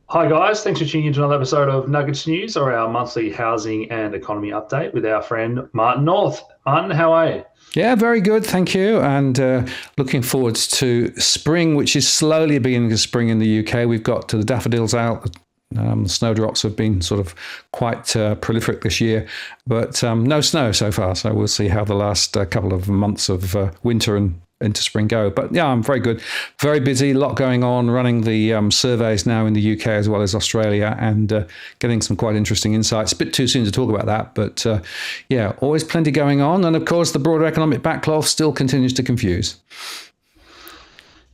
Hi, guys. Thanks for tuning in to another episode of Nuggets News, or our monthly housing and economy update with our friend Martin North. Martin, how are you? Yeah, very good, thank you. And looking forward to spring, which is slowly beginning to spring in the UK. We've got the daffodils out. The snowdrops have been sort of quite prolific this year, but no snow so far. So we'll see how the last couple of months of winter and into spring go. But yeah, I'm very good, very busy, a lot going on, running the surveys now in the UK as well as Australia, and getting some quite interesting insights. A bit too soon to talk about that, but yeah, always plenty going on. And of course, the broader economic backlog still continues to confuse.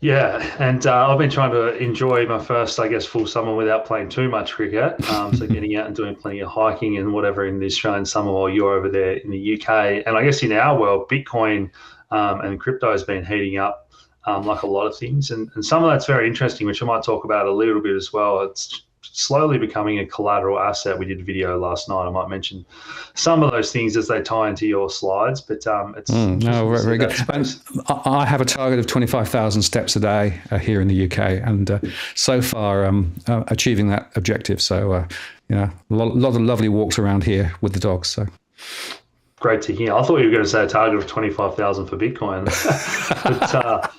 Yeah, and I've been trying to enjoy my first, I guess, full summer without playing too much cricket. So getting out and doing plenty of hiking and whatever in the Australian summer while you're over there in the UK. And I guess in our world, Bitcoin and crypto has been heating up like a lot of things. And some of that's very interesting, which I might talk about a little bit as well. It's slowly becoming a collateral asset. We did a video last night. I might mention some of those things as they tie into your slides, but it's No, interesting to very, see very good. that And space. I have a target of 25,000 steps a day here in the UK, and so far achieving that objective. So, lot of lovely walks around here with the dogs. So. Great to hear. I thought you were going to say a target of 25,000 for Bitcoin, but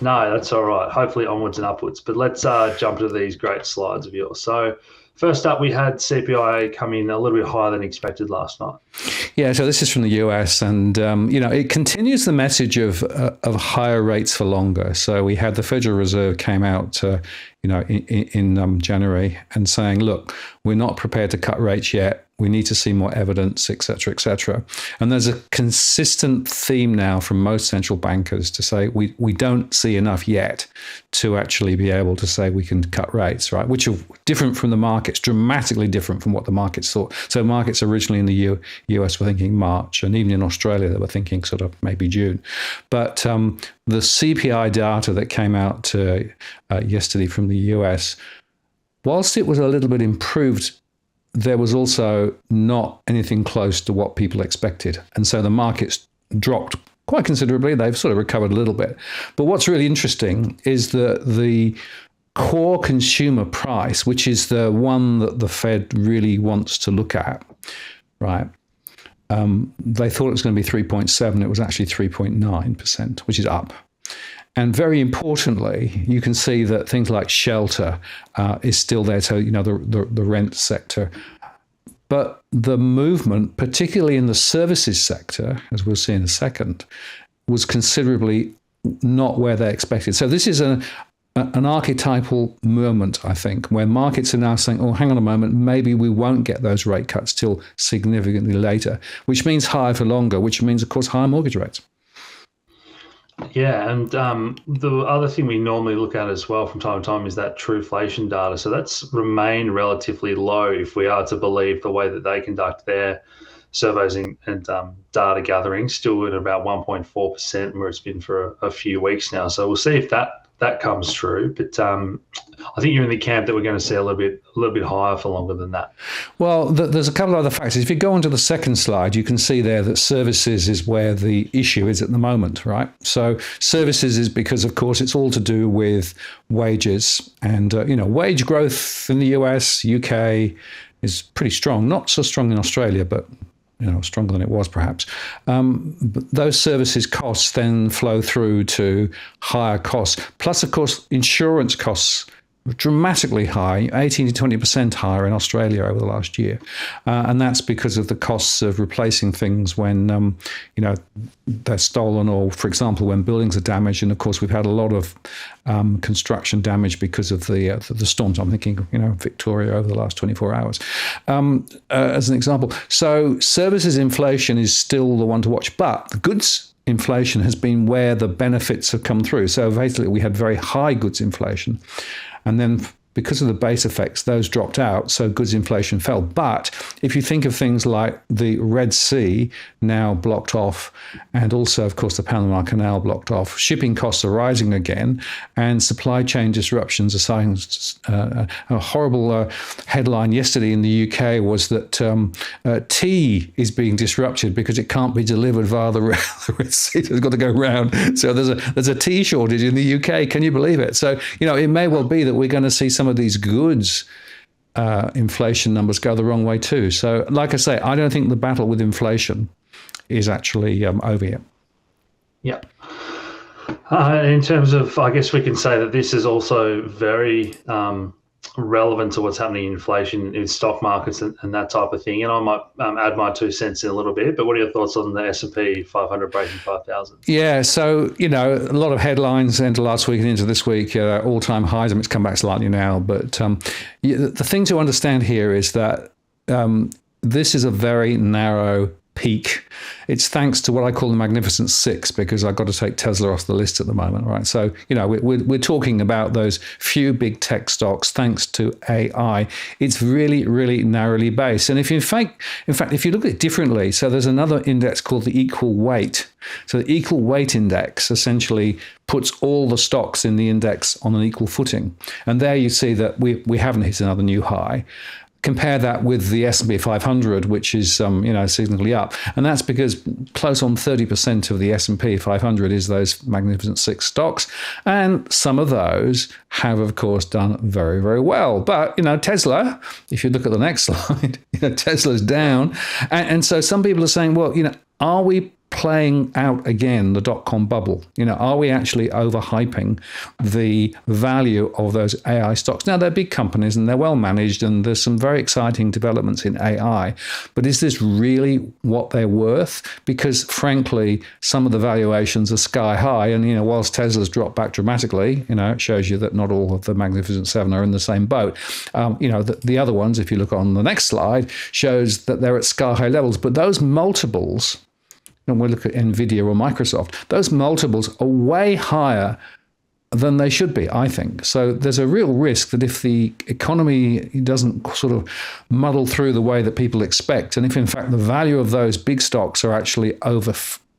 no, that's all right. Hopefully onwards and upwards. But let's jump to these great slides of yours. So first up, we had CPI come in a little bit higher than expected last night. Yeah, so this is from the US, and it continues the message of higher rates for longer. So we had the Federal Reserve came out, in January, and saying, look, we're not prepared to cut rates yet. We need to see more evidence, et cetera, et cetera. And there's a consistent theme now from most central bankers to say we don't see enough yet to actually be able to say we can cut rates, right? Which are different from the markets, dramatically different from what the markets thought. So markets originally in the US were thinking March, and even in Australia they were thinking sort of maybe June. But the CPI data that came out yesterday from the US, whilst it was a little bit improved, there was also not anything close to what people expected. And so the markets dropped quite considerably. They've sort of recovered a little bit. But what's really interesting is that the core consumer price, which is the one that the Fed really wants to look at, right? They thought it was going to be 3.7. It was actually 3.9%, which is up. And very importantly, you can see that things like shelter is still there, so the rent sector. But the movement, particularly in the services sector, as we'll see in a second, was considerably not where they expected. So this is an archetypal moment, I think, where markets are now saying, oh, hang on a moment, maybe we won't get those rate cuts till significantly later, which means higher for longer, which means, of course, higher mortgage rates. Yeah, and the other thing we normally look at as well from time to time is that true inflation data. So that's remained relatively low if we are to believe the way that they conduct their surveys and data gathering, still at about 1.4%, where it's been for a few weeks now. So we'll see if that comes true. But I think you're in the camp that we're going to see a little bit higher for longer than that. Well, there's a couple of other factors. If you go onto the second slide, you can see there that services is where the issue is at the moment, right? So services is because, of course, it's all to do with wages and, wage growth in the US, UK is pretty strong. Not so strong in Australia, but stronger than it was perhaps. But those services costs then flow through to higher costs. Plus, of course, insurance costs dramatically high, 18 to 20% higher in Australia over the last year. And that's because of the costs of replacing things when, they're stolen, or, for example, when buildings are damaged. And of course, we've had a lot of construction damage because of the storms. I'm thinking, Victoria over the last 24 hours, as an example. So services inflation is still the one to watch, but goods inflation has been where the benefits have come through. So basically, we had very high goods inflation. And then because of the base effects, those dropped out, so goods inflation fell. But if you think of things like the Red Sea now blocked off, and also, of course, the Panama Canal blocked off, shipping costs are rising again, and supply chain disruptions are starting. A horrible headline yesterday in the UK was that tea is being disrupted because it can't be delivered via the Red Sea. It's got to go round. So there's a tea shortage in the UK. Can you believe it? So, it may well be that we're going to see some some of these goods inflation numbers go the wrong way too. So, like I say, I don't think the battle with inflation is actually over yet. Yeah. In terms of, I guess we can say that this is also very relevant to what's happening in inflation in stock markets and that type of thing. And I might add my 2 cents in a little bit, but what are your thoughts on the S&P 500 breaking 5,000? Yeah, so, a lot of headlines into last week and into this week, all-time highs. I mean, it's come back slightly now, but the thing to understand here is that this is a very narrow peak. It's thanks to what I call the Magnificent Six, because I've got to take Tesla off the list at the moment, right? So, we're talking about those few big tech stocks thanks to AI. It's really, really narrowly based. And if in fact, if you look at it differently, so there's another index called the equal weight. So the equal weight index essentially puts all the stocks in the index on an equal footing. And there you see that we haven't hit another new high. Compare that with the S&P 500, which is significantly up, and that's because close on 30% of the S&P 500 is those Magnificent Six stocks, and some of those have, of course, done very, very well. But Tesla, if you look at the next slide, Tesla's down, and so some people are saying, well, are we playing out again the dot-com bubble? Are we actually overhyping the value of those AI stocks? Now, they're big companies and they're well managed, and there's some very exciting developments in AI. But is this really what they're worth? Because frankly, some of the valuations are sky high. And, whilst Tesla's dropped back dramatically, it shows you that not all of the Magnificent Seven are in the same boat. The other ones, if you look on the next slide, shows that they're at sky high levels. But those multiples, and we look at NVIDIA or Microsoft, those multiples are way higher than they should be, I think. So there's a real risk that if the economy doesn't sort of muddle through the way that people expect, and if in fact the value of those big stocks are actually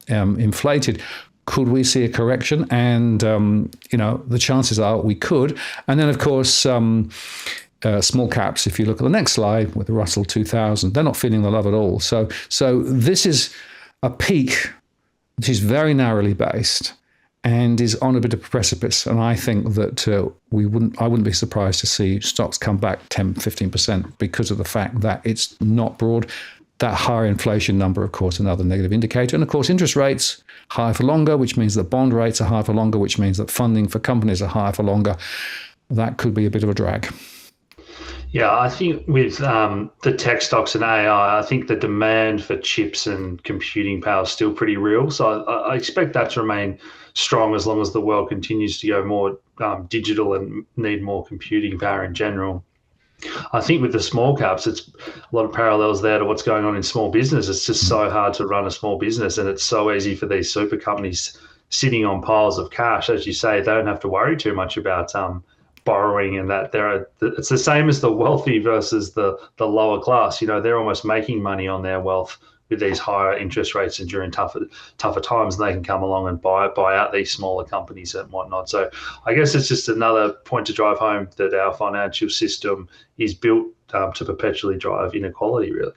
inflated, could we see a correction? And, the chances are we could. And then, of course, small caps, if you look at the next slide with the Russell 2000, they're not feeling the love at all. So this is a peak which is very narrowly based and is on a bit of a precipice. And I think that I wouldn't be surprised to see stocks come back 10, 15% because of the fact that it's not broad. That higher inflation number, of course, another negative indicator. And of course, interest rates higher for longer, which means that bond rates are higher for longer, which means that funding for companies are higher for longer. That could be a bit of a drag. Yeah, I think with the tech stocks and AI, I think the demand for chips and computing power is still pretty real. So I expect that to remain strong as long as the world continues to go more digital and need more computing power in general. I think with the small caps, it's a lot of parallels there to what's going on in small business. It's just so hard to run a small business, and it's so easy for these super companies sitting on piles of cash. As you say, they don't have to worry too much about borrowing, and that it's the same as the wealthy versus the lower class. They're almost making money on their wealth with these higher interest rates and during tougher times, and they can come along and buy out these smaller companies and whatnot. So I guess it's just another point to drive home that our financial system is built to perpetually drive inequality, really.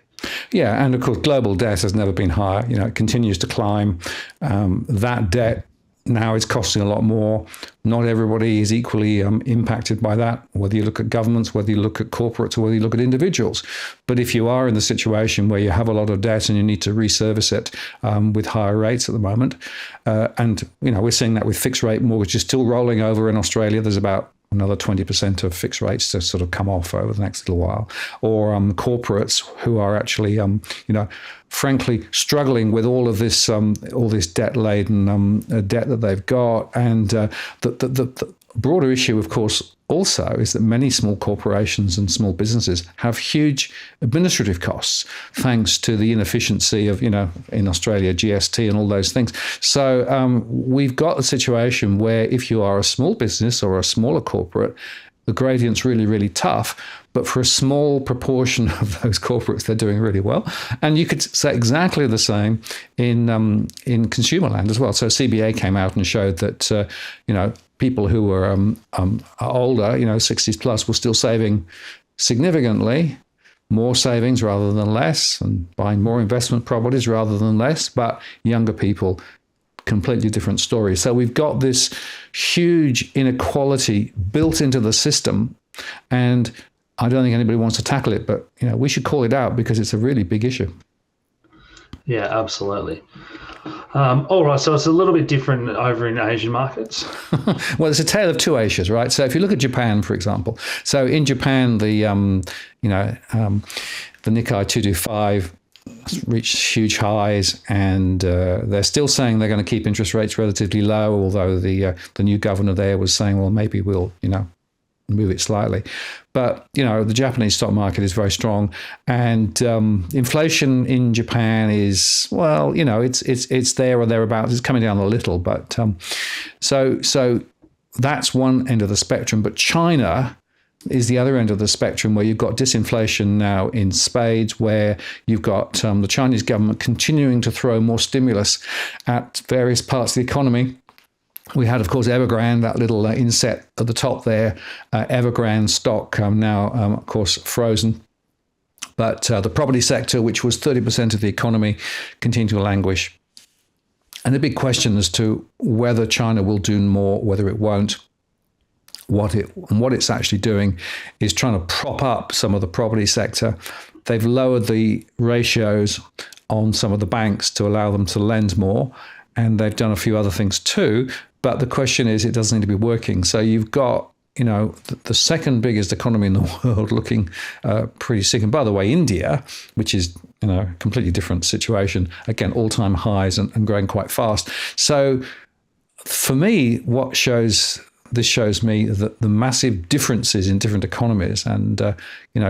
Yeah, and of course, global debt has never been higher. It continues to climb. That debt now is costing a lot more. Not everybody is equally impacted by that, whether you look at governments, whether you look at corporates, or whether you look at individuals. But if you are in the situation where you have a lot of debt and you need to reservice it with higher rates at the moment, and we're seeing that with fixed rate mortgages still rolling over in Australia. There's about another 20% of fixed rates to sort of come off over the next little while, or corporates who are actually, frankly, struggling with all this debt-laden debt that they've got. And the broader issue, of course, also is that many small corporations and small businesses have huge administrative costs, thanks to the inefficiency of, in Australia, GST and all those things. So we've got a situation where if you are a small business or a smaller corporate, the gradient's really, really tough. But for a small proportion of those corporates, they're doing really well. And you could say exactly the same in consumer land as well. So CBA came out and showed that, people who were older, 60s plus, were still saving significantly more savings rather than less, and buying more investment properties rather than less. But younger people, completely different story. So we've got this huge inequality built into the system, And I don't think anybody wants to tackle it, but we should call it out because it's a really big issue. Yeah, absolutely. All right, so it's a little bit different over in Asian markets. Well, it's a tale of two Asias, right? So if you look at Japan, for example, so in Japan, the Nikkei 225 reached huge highs, and they're still saying they're going to keep interest rates relatively low, although the new governor there was saying, well, maybe we'll move it slightly. But the Japanese stock market is very strong, and inflation in Japan is, well, it's there or thereabouts. It's coming down a little, but so that's one end of the spectrum. But China is the other end of the spectrum, where you've got disinflation now in spades, where you've got the Chinese government continuing to throw more stimulus at various parts of the economy. We had, of course, Evergrande, that little inset at the top there. Evergrande stock now, of course, frozen. But the property sector, which was 30% of the economy, continued to languish. And the big question as to whether China will do more, whether it won't. What it's actually doing is trying to prop up some of the property sector. They've lowered the ratios on some of the banks to allow them to lend more, and they've done a few other things too. But the question is, it doesn't need to be working. So you've got, the second biggest economy in the world looking pretty sick. And by the way, India, which is, a completely different situation, again, all-time highs and growing quite fast. So for me, this shows me that the massive differences in different economies, and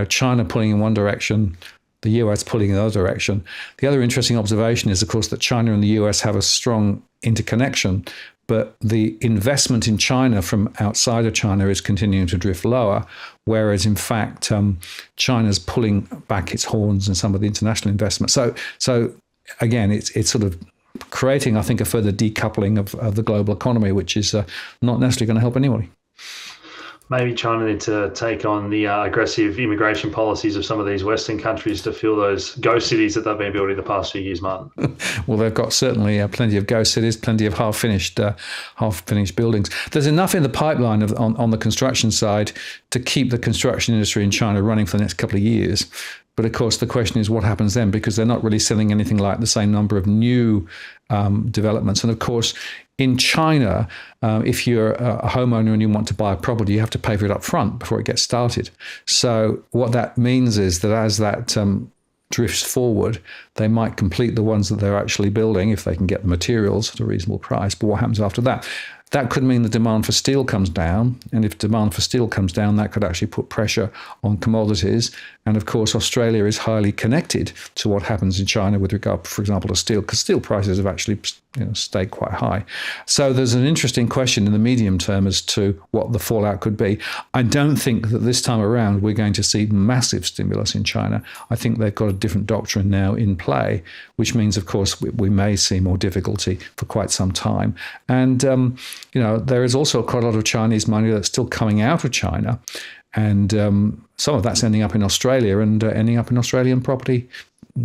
China pulling in one direction, the US pulling in the other direction. The other interesting observation is, of course, that China and the US have a strong interconnection, but the investment in China from outside of China is continuing to drift lower, whereas in fact China's pulling back its horns in some of the international investment. So again, it's sort of creating, I think, a further decoupling of the global economy, which is not necessarily going to help anybody. Maybe China need to take on the aggressive immigration policies of some of these Western countries to fill those ghost cities that they've been building the past few years, Martin. Well, they've got certainly plenty of ghost cities, plenty of half-finished buildings. There's enough in the pipeline on the construction side to keep the construction industry in China running for the next couple of years. But of course, the question is what happens then, because they're not really selling anything like the same number of new developments. And of course, in China, if you're a homeowner and you want to buy a property, you have to pay for it up front before it gets started. So what that means is that as that drifts forward, they might complete the ones that they're actually building if they can get the materials at a reasonable price. But what happens after that? That could mean the demand for steel comes down. And if demand for steel comes down, that could actually put pressure on commodities. And of course, Australia is highly connected to what happens in China with regard, for example, to steel, because steel prices have actually stayed quite high. So there's an interesting question in the medium term as to what the fallout could be. I don't think that this time around we're going to see massive stimulus in China. I think they've got a different doctrine now in play, which means, of course, we may see more difficulty for quite some time. And there is also quite a lot of Chinese money that's still coming out of China. And some of that's ending up in Australia and ending up in Australian property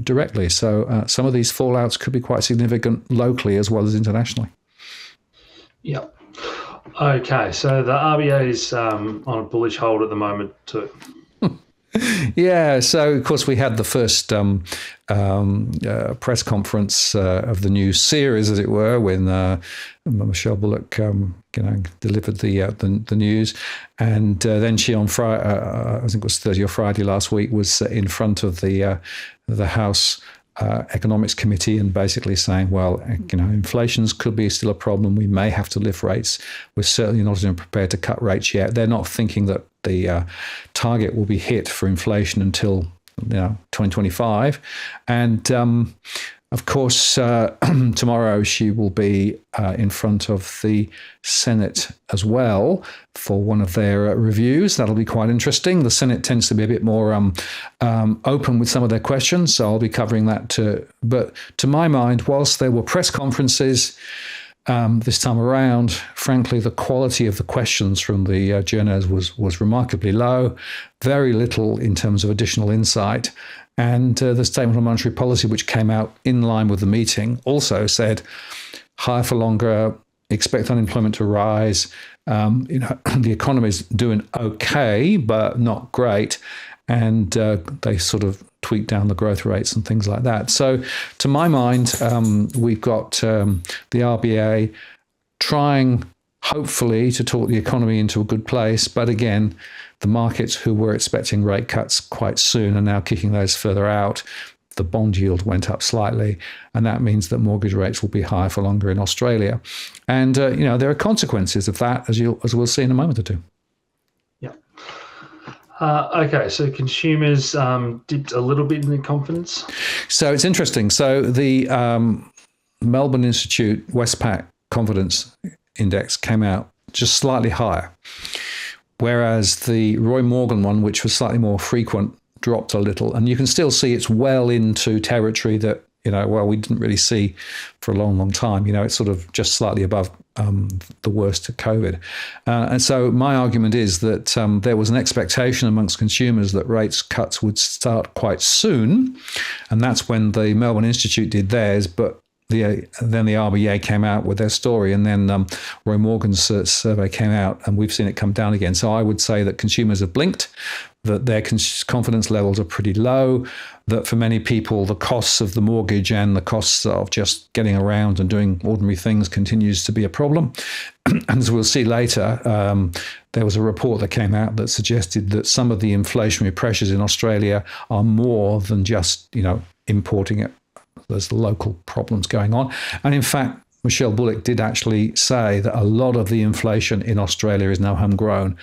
directly. So some of these fallouts could be quite significant locally as well as internationally. Yeah. Okay. So the RBA is on a bullish hold at the moment too. Yeah, so of course we had the first press conference of the new series, as it were, when Michelle Bullock, delivered the news, and then she on Friday, I think it was Thursday or Friday last week, was in front of the House Economics Committee and basically saying, well, inflation could be still a problem. We may have to lift rates. We're certainly not prepared to cut rates yet. They're not thinking that the target will be hit for inflation until 2025. And of course, tomorrow she will be in front of the Senate as well for one of their reviews. That'll be quite interesting. The Senate tends to be a bit more open with some of their questions, so I'll be covering that too. But to my mind, whilst there were press conferences this time around, frankly, the quality of the questions from the journalists was remarkably low, very little in terms of additional insight. And the Statement on Monetary Policy, which came out in line with the meeting, also said higher for longer expect unemployment to rise. The economy's doing okay, but not great. And they sort of tweak down the growth rates and things like that. So to my mind, we've got the RBA trying, hopefully, to talk the economy into a good place. But again, the markets who were expecting rate cuts quite soon are now kicking those further out. The bond yield went up slightly, and that means that mortgage rates will be higher for longer in Australia. And, there are consequences of that, as we'll see in a moment or two. Yeah. Okay, so consumers dipped a little bit in their confidence. So it's interesting. So the Melbourne Institute Westpac Confidence Index came out just slightly higher, whereas the Roy Morgan one, which was slightly more frequent, dropped a little. And you can still see it's well into territory that, we didn't really see for a long, long time. It's sort of just slightly above the worst of COVID. And so my argument is that there was an expectation amongst consumers that rates cuts would start quite soon. And that's when the Melbourne Institute did theirs. But then the RBA came out with their story, and then Roy Morgan's survey came out, and we've seen it come down again. So I would say that consumers have blinked, that their confidence levels are pretty low, that for many people, the costs of the mortgage and the costs of just getting around and doing ordinary things continues to be a problem. And as we'll see later, there was a report that came out that suggested that some of the inflationary pressures in Australia are more than just, importing it. There's local problems going on. And in fact, Michelle Bullock did actually say that a lot of the inflation in Australia is now homegrown.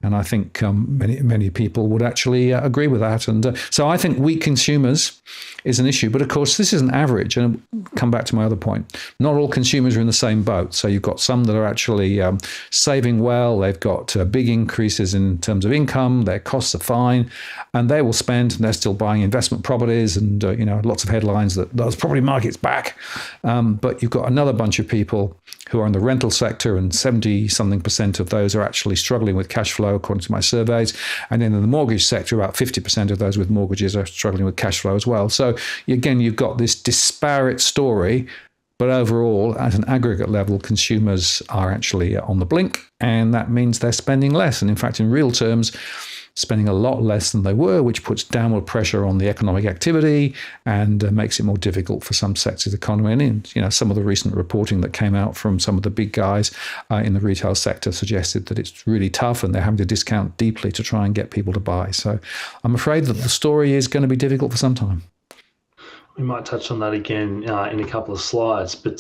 And I think many people would actually agree with that. And so I think weak consumers is an issue. But of course, this is an average. And I'll come back to my other point. Not all consumers are in the same boat. So you've got some that are actually saving well. They've got big increases in terms of income. Their costs are fine. And they will spend, and they're still buying investment properties and, lots of headlines that those property market's back. But you've got another bunch of people who are in the rental sector, and 70-something% of those are actually struggling with cash flow, according to my surveys. And then in the mortgage sector, about 50% of those with mortgages are struggling with cash flow as well. So again, you've got this disparate story, but overall, at an aggregate level, consumers are actually on the blink, and that means they're spending less. And in fact, in real terms, spending a lot less than they were, which puts downward pressure on the economic activity and makes it more difficult for some sectors of the economy. And some of the recent reporting that came out from some of the big guys in the retail sector suggested that it's really tough, and they're having to discount deeply to try and get people to buy. So I'm afraid that the story is going to be difficult for some time. We might touch on that again in a couple of slides, but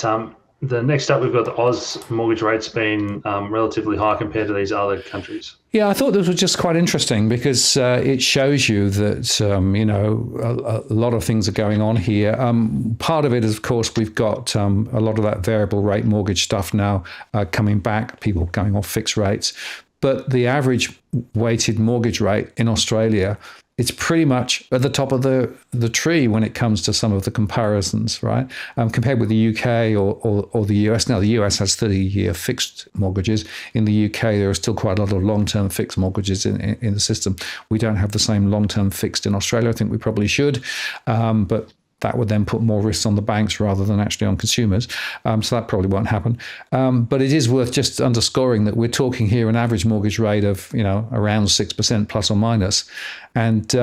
the next up, we've got the Oz mortgage rates being relatively high compared to these other countries. Yeah, I thought this was just quite interesting because it shows you that, a lot of things are going on here. Part of it is, of course, we've got a lot of that variable rate mortgage stuff now coming back, people going off fixed rates. But the average weighted mortgage rate in Australia, it's pretty much at the top of the tree when it comes to some of the comparisons, right? Compared with the UK or the US. Now, the US has 30-year fixed mortgages. In the UK, there are still quite a lot of long-term fixed mortgages in the system. We don't have the same long-term fixed in Australia. I think we probably should, but that would then put more risks on the banks rather than actually on consumers. So that probably won't happen. But it is worth just underscoring that we're talking here an average mortgage rate of, around 6% plus or minus. And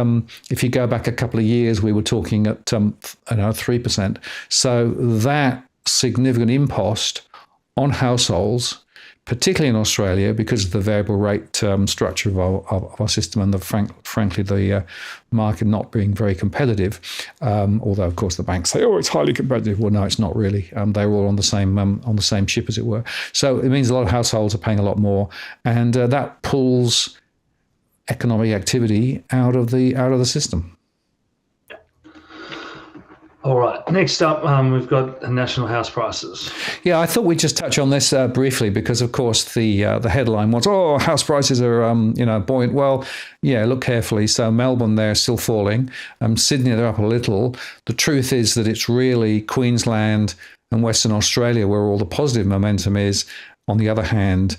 if you go back a couple of years, we were talking at 3%. So that significant impost on households, particularly in Australia, because of the variable rate structure of our system and frankly the market not being very competitive, although of course the banks say, it's highly competitive. Well, no, it's not really. They're all on the same ship, as it were. So it means a lot of households are paying a lot more, and that pulls economic activity out of the system. All right. Next up, we've got national house prices. Yeah, I thought we'd just touch on this briefly because, of course, the headline was, house prices are, buoyant. Well, yeah, look carefully. So Melbourne, they're still falling. Sydney, they're up a little. The truth is that it's really Queensland and Western Australia where all the positive momentum is. On the other hand,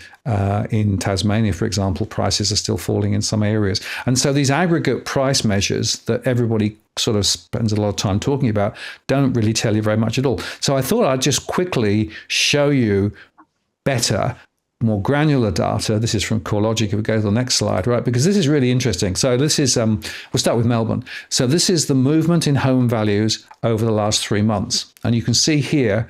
in Tasmania, for example, prices are still falling in some areas. And so these aggregate price measures that everybody sort of spends a lot of time talking about don't really tell you very much at all. So I thought I'd just quickly show you better, more granular data. This is from CoreLogic. If we go to the next slide, right? Because this is really interesting. So this is, we'll start with Melbourne. So this is the movement in home values over the last 3 months. And you can see here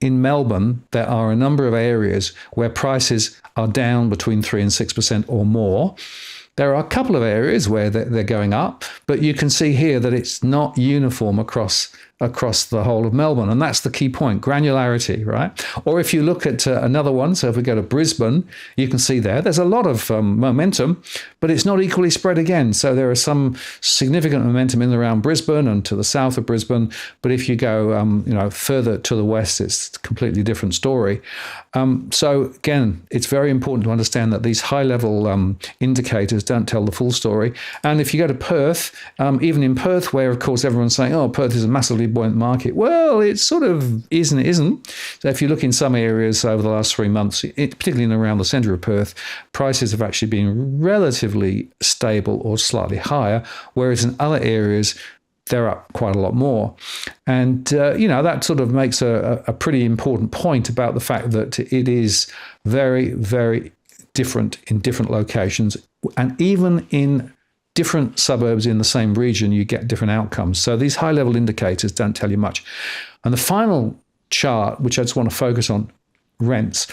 in Melbourne, there are a number of areas where prices are down between 3 and 6% or more. There are a couple of areas where they're going up, but you can see here that it's not uniform across the whole of Melbourne. And that's the key point, granularity, right? Or if you look at another one, so if we go to Brisbane, you can see there's a lot of momentum, but it's not equally spread again. So there are some significant momentum in and around Brisbane and to the south of Brisbane. But if you go further to the west, it's a completely different story. So again, it's very important to understand that these high-level indicators don't tell the full story. And if you go to Perth, even in Perth, where of course everyone's saying, oh, Perth is a massively buoyant market. Well, it sort of is and it isn't. So if you look in some areas over the last 3 months, particularly in and around the centre of Perth, prices have actually been relatively stable or slightly higher, whereas in other areas, they're up quite a lot more. And, that sort of makes a pretty important point about the fact that it is very, very different in different locations. And even in different suburbs in the same region, you get different outcomes. So these high-level indicators don't tell you much. And the final chart, which I just want to focus on, rents.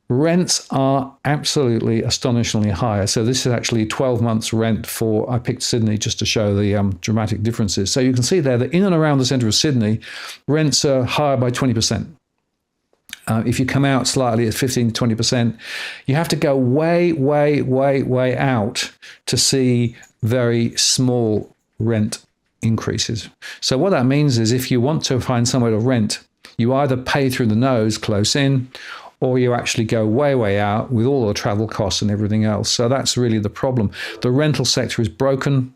Rents are absolutely astonishingly higher. So this is actually 12 months rent for, I picked Sydney just to show the dramatic differences. So you can see there that in and around the centre of Sydney, rents are higher by 20%. If you come out slightly at 15 to 20%, you have to go way, way, way, way out to see very small rent increases. So what that means is if you want to find somewhere to rent, you either pay through the nose close in, or you actually go way, way out with all the travel costs and everything else. So that's really the problem. The rental sector is broken,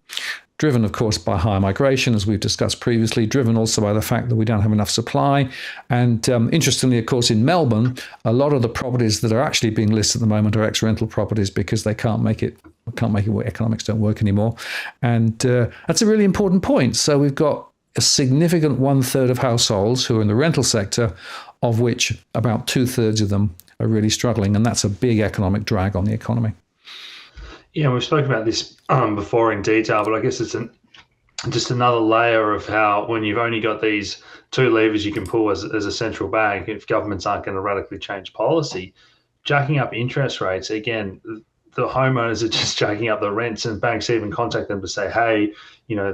driven, of course, by high migration, as we've discussed previously, driven also by the fact that we don't have enough supply. And interestingly, of course, in Melbourne, a lot of the properties that are actually being listed at the moment are ex-rental properties because they can't make it where economics don't work anymore. And that's a really important point. So we've got a significant 1/3 of households who are in the rental sector, of which about 2/3 of them are really struggling. And that's a big economic drag on the economy. Yeah, we've spoken about this before in detail, but I guess it's just another layer of how when you've only got these two levers you can pull as a central bank, if governments aren't going to radically change policy, jacking up interest rates, again, the homeowners are just jacking up the rents, and banks even contact them to say, hey,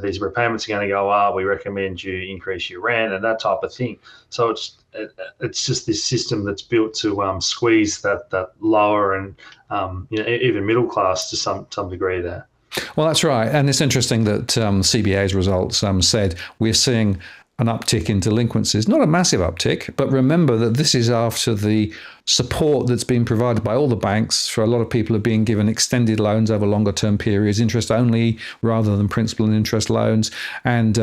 these repayments are going to go up, we recommend you increase your rent and that type of thing. So it's just this system that's built to squeeze that lower and even middle class to some degree there. Well, that's right. And it's interesting that CBA's results said we're seeing an uptick in delinquencies, not a massive uptick, but remember that this is after the support that's been provided by all the banks for a lot of people are being given extended loans over longer term periods, interest only rather than principal and interest loans, and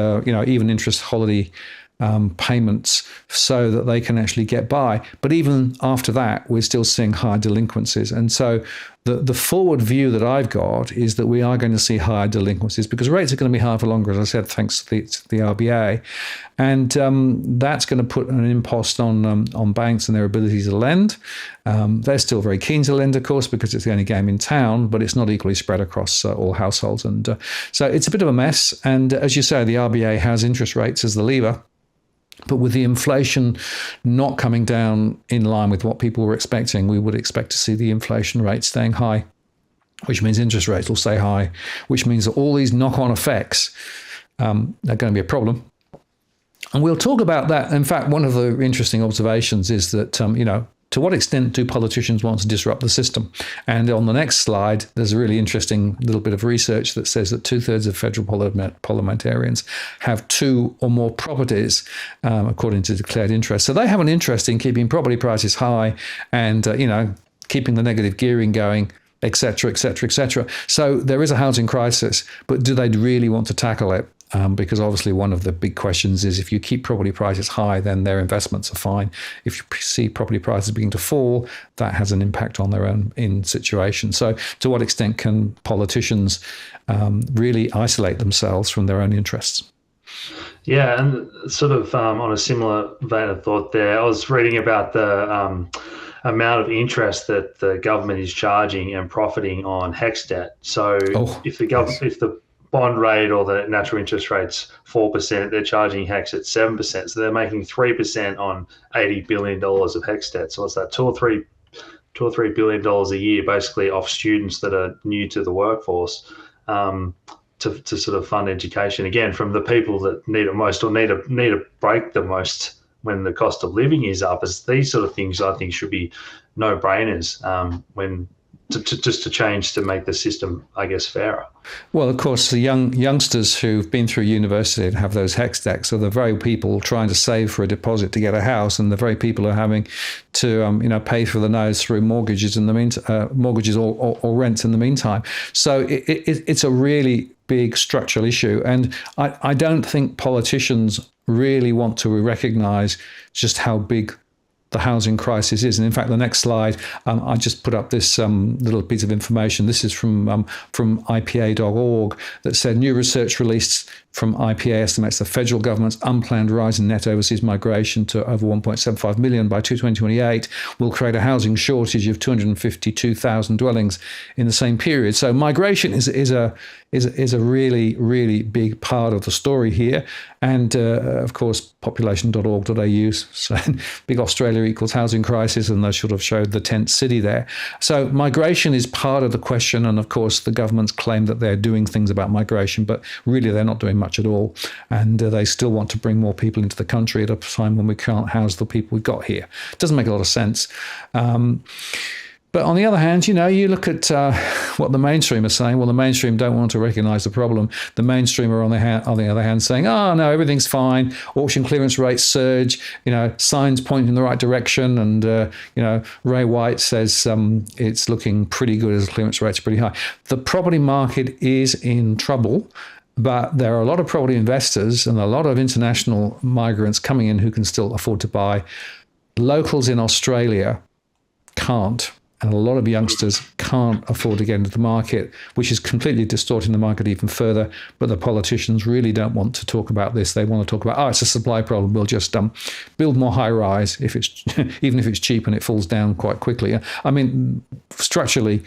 even interest holiday payments so that they can actually get by. But even after that, we're still seeing high delinquencies. And so the forward view that I've got is that we are going to see higher delinquencies because rates are going to be higher for longer, as I said, thanks to the RBA. And that's going to put an impost on banks and their ability to lend. They're still very keen to lend, of course, because it's the only game in town, but it's not equally spread across all households. And so it's a bit of a mess. And as you say, the RBA has interest rates as the lever. But with the inflation not coming down in line with what people were expecting, we would expect to see the inflation rate staying high, which means interest rates will stay high, which means that all these knock-on effects are going to be a problem. And we'll talk about that. In fact, one of the interesting observations is that, to what extent do politicians want to disrupt the system? And on the next slide, there's a really interesting little bit of research that says that 2/3 of federal parliamentarians have 2 or more properties, according to declared interest. So they have an interest in keeping property prices high and, keeping the negative gearing going, et cetera, et cetera, et cetera. So there is a housing crisis, but do they really want to tackle it? Because obviously one of the big questions is if you keep property prices high, then their investments are fine. If you see property prices beginning to fall, that has an impact on their own situation. So to what extent can politicians really isolate themselves from their own interests? Yeah, and sort of on a similar vein of thought there, I was reading about amount of interest that the government is charging and profiting on HEX debt. So Oh, yes. if the bond rate or the natural interest rate's 4%, they're charging HEX at 7%. So they're making 3% on $80 billion of HEX debt. So what's that? $2 or $3 billion a year, basically off students that are new to the workforce, to sort of fund education again from the people that need it most or need a break the most when the cost of living is up. As these sort of things, I think, should be no brainers, when just to change to make the system, I guess, fairer. Well, of course, the youngsters who've been through university and have those HEX debts are the very people trying to save for a deposit to get a house, and the very people who are having to pay for the nose through mortgages in the mortgages or rents in the meantime. So it's a really big structural issue, and I don't think politicians really want to recognise just how big the housing crisis is. And in fact, the next slide, I just put up this little piece of information. This is from IPA.org that said new research released from IPA estimates the federal government's unplanned rise in net overseas migration to over 1.75 million by 2028 will create a housing shortage of 252,000 dwellings in the same period. So migration is a really, really big part of the story here. And of course, population.org.au, so big Australia equals housing crisis, and they should have showed the tent city there. So migration is part of the question. And of course, the governments claim that they're doing things about migration, but really they're not doing much at all. And they still want to bring more people into the country at a time when we can't house the people we've got here. It doesn't make a lot of sense. But on the other hand, you look at what the mainstream are saying. Well, the mainstream don't want to recognise the problem. The mainstream are on the other hand saying, oh, no, everything's fine. Auction clearance rates surge, signs pointing in the right direction. And, Ray White says it's looking pretty good as the clearance rates are pretty high. The property market is in trouble. But there are a lot of property investors and a lot of international migrants coming in who can still afford to buy. Locals in Australia can't. And a lot of youngsters can't afford to get into the market, which is completely distorting the market even further. But the politicians really don't want to talk about this. They want to talk about, it's a supply problem. We'll just build more high rise if it's even if it's cheap and it falls down quite quickly. I mean, structurally,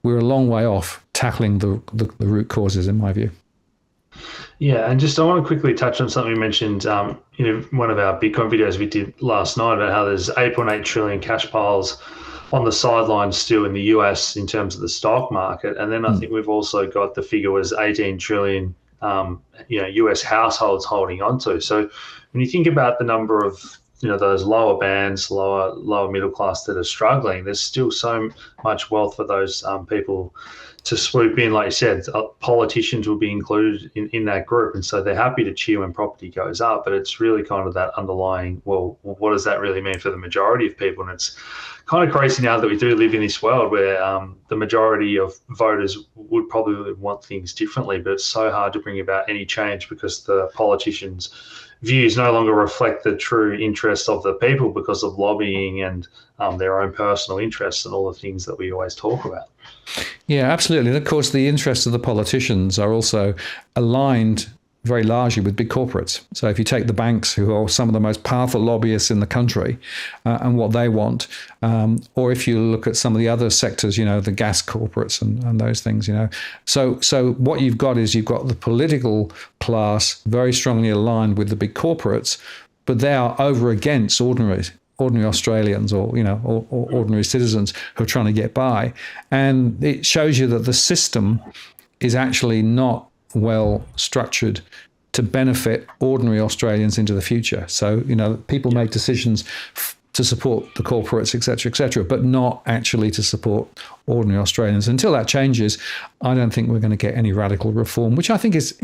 we're a long way off tackling the root causes, in my view. Yeah, and just I want to quickly touch on something we mentioned in one of our Bitcoin videos we did last night about how there's 8.8 trillion cash piles on the sidelines still in the US in terms of the stock market. And then I think we've also got the figure was 18 trillion, US households holding onto. So when you think about the number of, those lower bands, lower middle class that are struggling, there's still so much wealth for those people to swoop in. Like you said, politicians will be included in that group. And so they're happy to cheer when property goes up, but it's really kind of that underlying, well, what does that really mean for the majority of people? And it's kind of crazy now that we do live in this world where the majority of voters would probably want things differently, but it's so hard to bring about any change because the politicians' views no longer reflect the true interests of the people because of lobbying and their own personal interests and all the things that we always talk about. Yeah, absolutely. And of course, the interests of the politicians are also aligned very largely with big corporates. So if you take the banks, who are some of the most powerful lobbyists in the country, and what they want, or if you look at some of the other sectors, the gas corporates and those things, So what you've got is you've got the political class very strongly aligned with the big corporates, but they are over against ordinary Australians or ordinary citizens who are trying to get by. And it shows you that the system is actually not well structured to benefit ordinary Australians into the future. So, people make decisions to support the corporates, et cetera, but not actually to support ordinary Australians. Until that changes, I don't think we're going to get any radical reform, which I think is,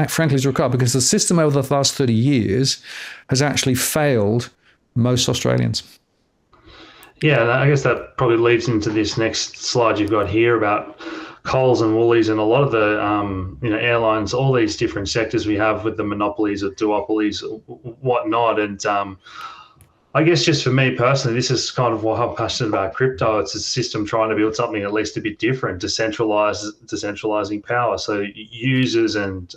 frankly, is required because the system over the last 30 years has actually failed most Australians. Yeah, I guess that probably leads into this next slide you've got here about Coles and Woolies and a lot of the airlines, all these different sectors we have with the monopolies or duopolies, whatnot. And I guess just for me personally, this is kind of why I'm passionate about crypto. It's a system trying to build something at least a bit different, decentralizing power. So users and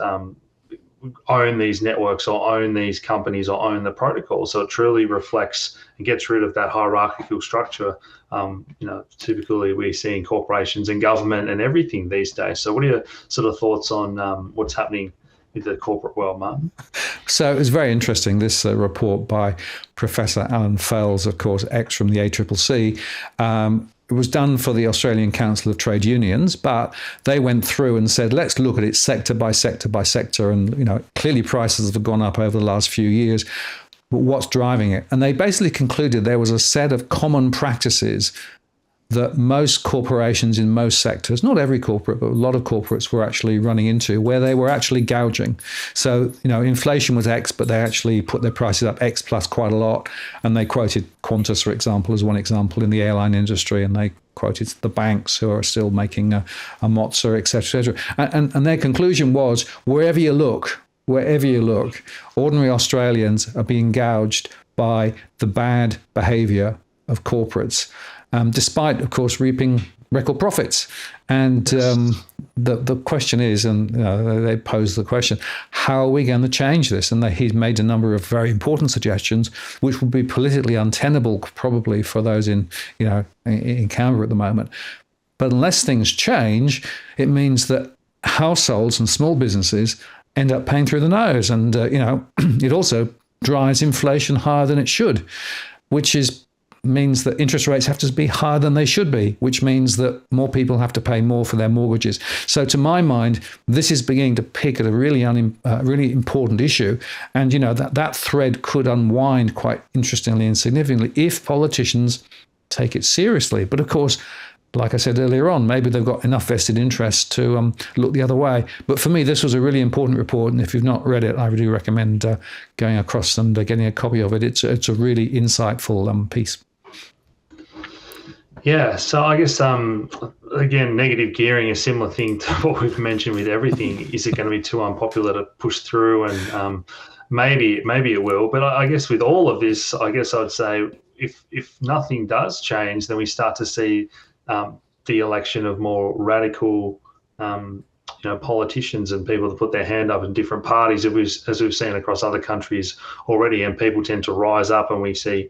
own these networks or own these companies or own the protocol. So it truly reflects and gets rid of that hierarchical structure. Typically we see in corporations and government and everything these days. So what are your sort of thoughts on what's happening with the corporate world, Mark? So it was very interesting, this report by Professor Alan Fels, of course, ex from the ACCC. It was done for the Australian Council of Trade Unions, but they went through and said, let's look at it sector by sector by sector. And, clearly prices have gone up over the last few years. But what's driving it? And they basically concluded there was a set of common practices that most corporations in most sectors, not every corporate, but a lot of corporates were actually running into, where they were actually gouging. So, inflation was X, but they actually put their prices up X plus quite a lot. And they quoted Qantas, for example, as one example in the airline industry. And they quoted the banks who are still making a mozza, et cetera, et cetera. And their conclusion was, wherever you look, ordinary Australians are being gouged by the bad behavior of corporates. Despite, of course, reaping record profits. And the question is, and they pose the question, how are we going to change this? And he's made a number of very important suggestions, which would be politically untenable probably for those in Canberra at the moment. But unless things change, it means that households and small businesses end up paying through the nose. And, it also drives inflation higher than it should, which means that interest rates have to be higher than they should be, which means that more people have to pay more for their mortgages. So to my mind, this is beginning to pick at a really important issue. And, that thread could unwind quite interestingly and significantly if politicians take it seriously. But of course, like I said earlier on, maybe they've got enough vested interest to look the other way. But for me, this was a really important report. And if you've not read it, I really recommend going across and getting a copy of it. It's a really insightful piece. Yeah, so I guess, again, negative gearing, a similar thing to what we've mentioned with everything. Is it going to be too unpopular to push through? And maybe it will. But I guess with all of this, I guess I'd say if nothing does change, then we start to see the election of more radical politicians and people that put their hand up in different parties, as we've seen across other countries already. And people tend to rise up and we see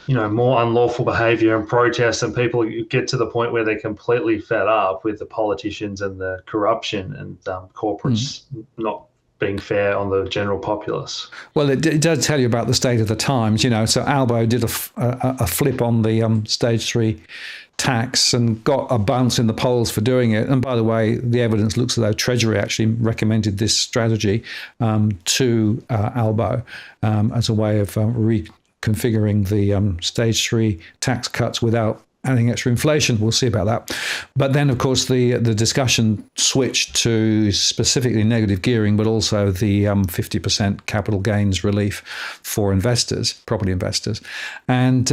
more unlawful behaviour and protests, and people get to the point where they're completely fed up with the politicians and the corruption and corporates not being fair on the general populace. Well, it does tell you about the state of the times, So Albo did a flip on the stage 3 tax and got a bounce in the polls for doing it. And by the way, the evidence looks as though Treasury actually recommended this strategy to Albo as a way of configuring the stage 3 tax cuts without adding extra inflation. We'll see about that. But then, of course, the discussion switched to specifically negative gearing, but also the 50% capital gains relief for investors, property investors. And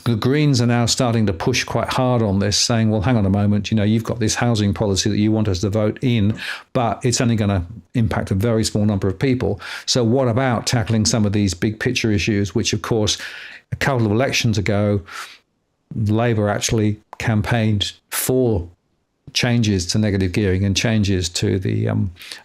the Greens are now starting to push quite hard on this, saying, well, hang on a moment, you've got this housing policy that you want us to vote in, but it's only going to impact a very small number of people. So what about tackling some of these big picture issues, which, of course, a couple of elections ago, Labor actually campaigned for changes to negative gearing and changes to the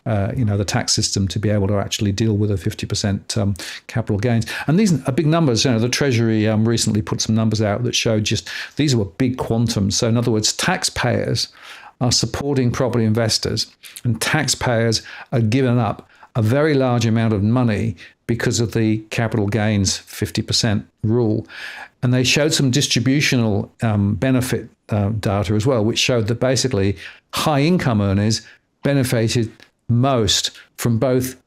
the tax system to be able to actually deal with a 50% capital gains. And these are big numbers. The Treasury recently put some numbers out that showed just these were big quantums. So in other words, taxpayers are supporting property investors, and taxpayers are giving up a very large amount of money because of the capital gains 50% rule. And they showed some distributional benefit data as well, which showed that basically high income earners benefited most from both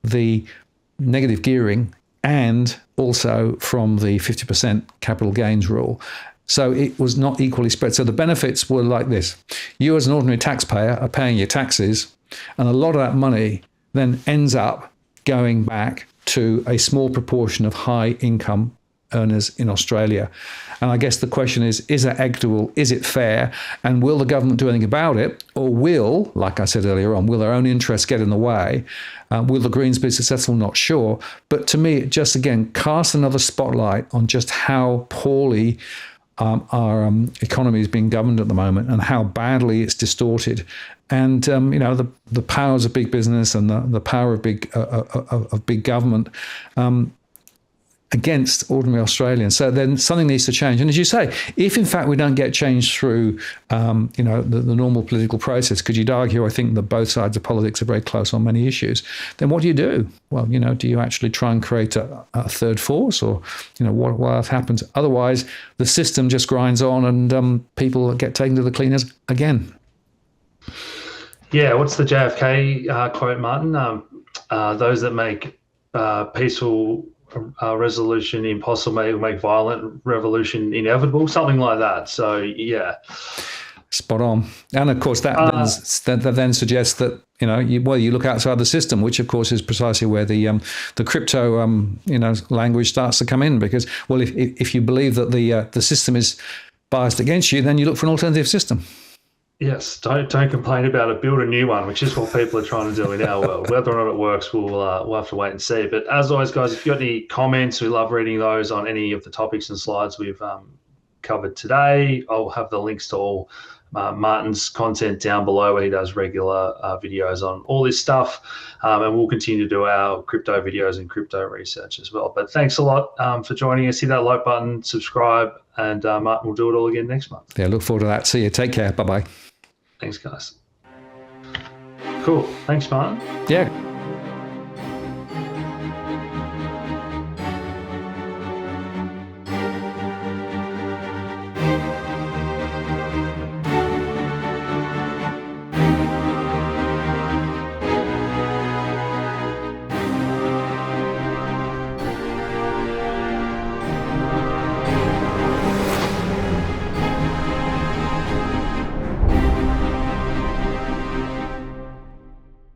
the negative gearing and also from the 50% capital gains rule. So it was not equally spread. So the benefits were like this. You as an ordinary taxpayer are paying your taxes, and a lot of that money then ends up going back to a small proportion of high income earners in Australia. And I guess the question is that equitable? Is it fair? And will the government do anything about it? Or will, like I said earlier on, will their own interests get in the way? Will the Greens be successful? Not sure. But to me, it just, again, casts another spotlight on just how poorly our economy is being governed at the moment and how badly it's distorted. And the powers of big business and the power of big government against ordinary Australians. So then something needs to change. And as you say, if in fact we don't get change through, the normal political process, because you'd argue, I think, that both sides of politics are very close on many issues, then what do? Well, do you actually try and create a third force, or, what happens? Otherwise, the system just grinds on and people get taken to the cleaners again. Yeah, what's the JFK quote, Martin? Those that make peaceful resolution impossible will make violent revolution inevitable, something like that. So yeah, spot on. And of course that then suggests that you look outside the system, which of course is precisely where the crypto language starts to come in, because if you believe that the system is biased against you, then you look for an alternative system. Yes, don't complain about it. Build a new one, which is what people are trying to do in our world. Whether or not it works, we'll have to wait and see. But as always, guys, if you've got any comments, we love reading those on any of the topics and slides we've covered today. I'll have the links to all Martin's content down below, where he does regular videos on all this stuff. And we'll continue to do our crypto videos and crypto research as well. But thanks a lot for joining us. Hit that like button, subscribe, and Martin will do it all again next month. Yeah, look forward to that. See you. Take care. Bye-bye. Thanks, guys. Cool. Thanks, Martin. Yeah.